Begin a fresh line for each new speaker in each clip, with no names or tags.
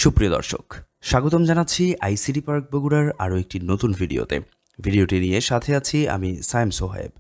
সুপ্রিয় দর্শক, স্বাগতম জানাচ্ছি আইসিটি পার্ক বগুড়ার আরও একটি নতুন ভিডিওতে। ভিডিওটি নিয়ে সাথে আছি আমি সায়েম সোহেব।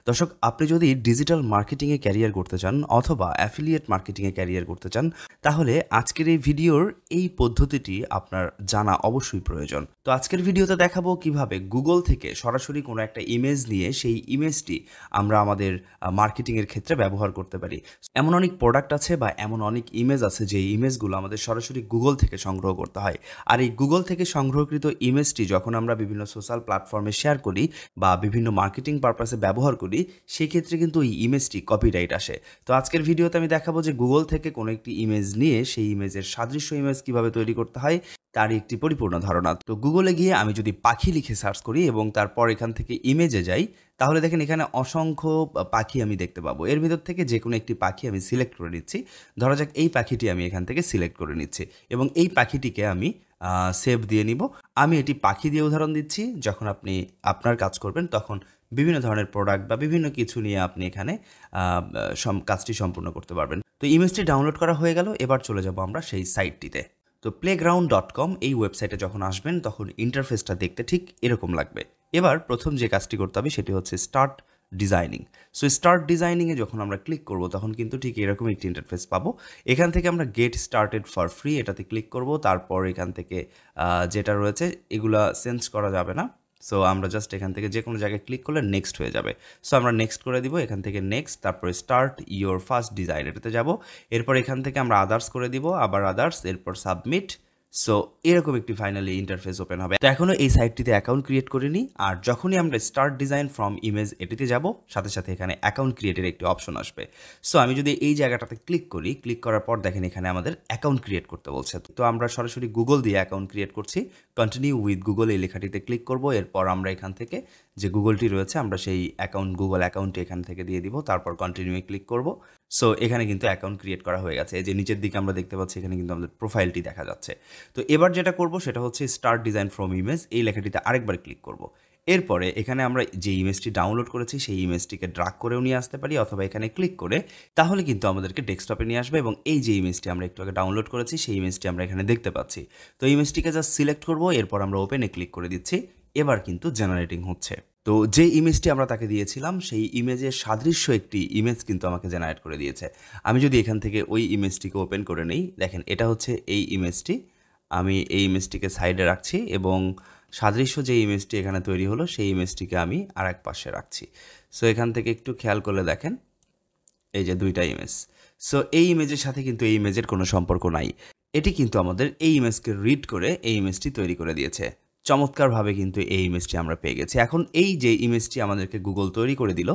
দর্শক, আপনি যদি ডিজিটাল মার্কেটিংয়ে ক্যারিয়ার করতে চান অথবা অ্যাফিলিয়েট মার্কেটিংয়ে ক্যারিয়ার করতে চান, তাহলে আজকের এই ভিডিওর এই পদ্ধতিটি আপনার জানা অবশ্যই প্রয়োজন। তো আজকের ভিডিওতে দেখাবো কিভাবে গুগল থেকে সরাসরি কোনো একটা ইমেজ নিয়ে সেই ইমেজটি আমরা আমাদের মার্কেটিংয়ের ক্ষেত্রে ব্যবহার করতে পারি। এমন অনেক প্রোডাক্ট আছে বা এমন অনেক ইমেজ আছে যে ইমেজগুলো আমাদের সরাসরি গুগল থেকে সংগ্রহ করতে হয়। আর এই গুগল থেকে সংগ্রহকৃত ইমেজটি যখন আমরা বিভিন্ন সোশ্যাল প্ল্যাটফর্মে শেয়ার করি বা বিভিন্ন মার্কেটিং পারপাসে ব্যবহার করি, সেই ক্ষেত্রে কিন্তু এই ইমেজটি কপিরাইট আসে। তো আজকের ভিডিওতে আমি দেখাবো যে গুগল থেকে কোনো একটি ইমেজ নিয়ে সেই ইমেজের সাদৃশ্য ইমেজ কিভাবে তৈরি করতে হয় তারই একটি পরিপূর্ণ ধারণা। তো গুগলে গিয়ে আমি যদি পাখি লিখে সার্চ করি এবং তারপর এখান থেকে ইমেজে যাই, তাহলে দেখেন এখানে অসংখ্য পাখি আমি দেখতে পাবো। এর ভিতর থেকে যে কোনো একটি পাখি আমি সিলেক্ট করে নিচ্ছি। ধরা যাক এই পাখিটি আমি এখান থেকে সিলেক্ট করে নিচ্ছি এবং এই পাখিটিকে আমি সেভ দিয়ে নিব। আমি এটি পাখি দিয়ে উদাহরণ দিচ্ছি। যখন আপনি আপনার কাজ করবেন তখন বিভিন্ন ধরনের প্রোডাক্ট বা বিভিন্ন কিছু নিয়ে আপনি এখানে কাজটি সম্পূর্ণ করতে পারবেন। তো ইমেজটি ডাউনলোড করা হয়ে গেল। এবার চলে যাব আমরা সেই সাইটটিতে। তো playground.com এই ওয়েবসাইটে যখন আসবেন তখন ইন্টারফেসটা দেখতে ঠিক এরকম লাগবে। এবার প্রথম যে কাজটি করতে হবে সেটি হচ্ছে স্টার্ট ডিজাইনিং। সো স্টার্ট ডিজাইনিংয়ে যখন আমরা ক্লিক করব তখন কিন্তু ঠিক এরকম একটি ইন্টারফেস পাবো। এখান থেকে আমরা গেট স্টার্টেড ফর ফ্রি এটাতে ক্লিক করব। তারপর এখান থেকে যেটা রয়েছে এগুলা চেঞ্জ করা যাবে না। সো আমরা জাস্ট এখান থেকে যে কোনো জায়গায় ক্লিক করলে নেক্সট হয়ে যাবে। সো আমরা নেক্সট করে দিব। এখান থেকে নেক্সট, তারপরে স্টার্ট ইয়োর ফার্স্ট ডিজাইন এটাতে যাব। এরপর এখান থেকে আমরা আদার্স করে দিব, আবার আদার্স, এরপর সাবমিট। সো এরকম একটি ফাইনালি ইন্টারফেস ওপেন হবে। তো এখনও এই সাইটটিতে অ্যাকাউন্ট ক্রিয়েট করিনি। আর যখনই আমরা স্টার্ট ডিজাইন ফ্রম ইমেজ এটিতে যাব, সাথে সাথে এখানে অ্যাকাউন্ট ক্রিয়েটের একটি অপশন আসবে। সো আমি যদি এই জায়গাটাতে ক্লিক করি, ক্লিক করার পর দেখেন এখানে আমাদের অ্যাকাউন্ট ক্রিয়েট করতে বলছে। তো আমরা সরাসরি গুগল দিয়ে অ্যাকাউন্ট ক্রিয়েট করছি। কন্টিনিউ উইথ গুগল এই লেখাটিতে ক্লিক করব। এরপর আমরা এখান থেকে যে গুগলটি রয়েছে আমরা সেই গুগল অ্যাকাউন্টটি এখান থেকে দিয়ে দিব। তারপর কন্টিনিউয়ে ক্লিক করব। সো এখানে কিন্তু অ্যাকাউন্ট ক্রিয়েট করা হয়ে গেছে। এই যে নিচের দিকে আমরা দেখতে পাচ্ছি এখানে কিন্তু আমাদের প্রোফাইলটি দেখা যাচ্ছে। তো এবার যেটা করব সেটা হচ্ছে স্টার্ট ডিজাইন ফ্রম ইমেজ এই লেখাটিতে আরেকবার ক্লিক করব। এরপরে এখানে আমরা যে ইমেজটি ডাউনলোড করেছি সেই ইমেজটিকে ড্রাগ করেও নিয়ে আসতে পারি, অথবা এখানে ক্লিক করে তাহলে কিন্তু আমাদেরকে ডেস্কটপে নিয়ে আসবে এবং এই যে ইমেজটি আমরা একটু আগে ডাউনলোড করেছি সেই ইমেজটি আমরা এখানে দেখতে পাচ্ছি। তো ইমেজটিকে জাস্ট সিলেক্ট করব, এরপর আমরা ওপেনে ক্লিক করে দিচ্ছি। এবার কিন্তু জেনারেটিং হচ্ছে। তো যে ইমেজটি আমরা তাকে দিয়েছিলাম সেই ইমেজের সাদৃশ্য একটি ইমেজ কিন্তু আমাকে জেনারেট করে দিয়েছে। আমি যদি এখান থেকে ওই ইমেজটিকে ওপেন করে নেই, দেখেন এটা হচ্ছে এই ইমেজটি। আমি এই ইমেজটিকে সাইডে রাখছি এবং সাদৃশ্য যে ইমেজটি এখানে তৈরি হলো সেই ইমেজটিকে আমি আর এক পাশে রাখছি। সো এখান থেকে একটু খেয়াল করলে দেখেন এই যে দুইটা ইমেজ। সো এই ইমেজের সাথে কিন্তু এই ইমেজের কোনো সম্পর্ক নাই। এটি কিন্তু আমাদের এই ইমেজকে রিড করে এই ইমেজটি তৈরি করে দিয়েছে। চমৎকারভাবে কিন্তু এই ইমেজটি আমরা পেয়ে গেছি। এখন এই যে ইমেজটি আমাদেরকে গুগল তৈরি করে দিল,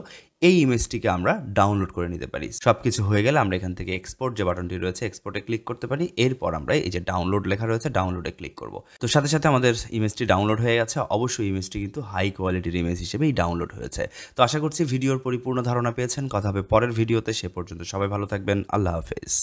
এই ইমেজটিকে আমরা ডাউনলোড করে নিতে পারি। সব কিছু হয়ে গেলে আমরা এখান থেকে এক্সপোর্ট যে বাটনটি রয়েছে এক্সপোর্টে ক্লিক করতে পারি। এরপর আমরা এই যে ডাউনলোড লেখা রয়েছে ডাউনলোডে ক্লিক করব। তো সাথে সাথে আমাদের ইমেজটি ডাউনলোড হয়ে গেছে। অবশ্যই ইমেজটি কিন্তু হাই কোয়ালিটির ইমেজ হিসেবেই ডাউনলোড হয়েছে। তো আশা করছি ভিডিওর পরিপূর্ণ ধারণা পেয়েছেন। কথা হবে পরের ভিডিওতে। সে পর্যন্ত সবাই ভালো থাকবেন। আল্লাহ হাফেজ।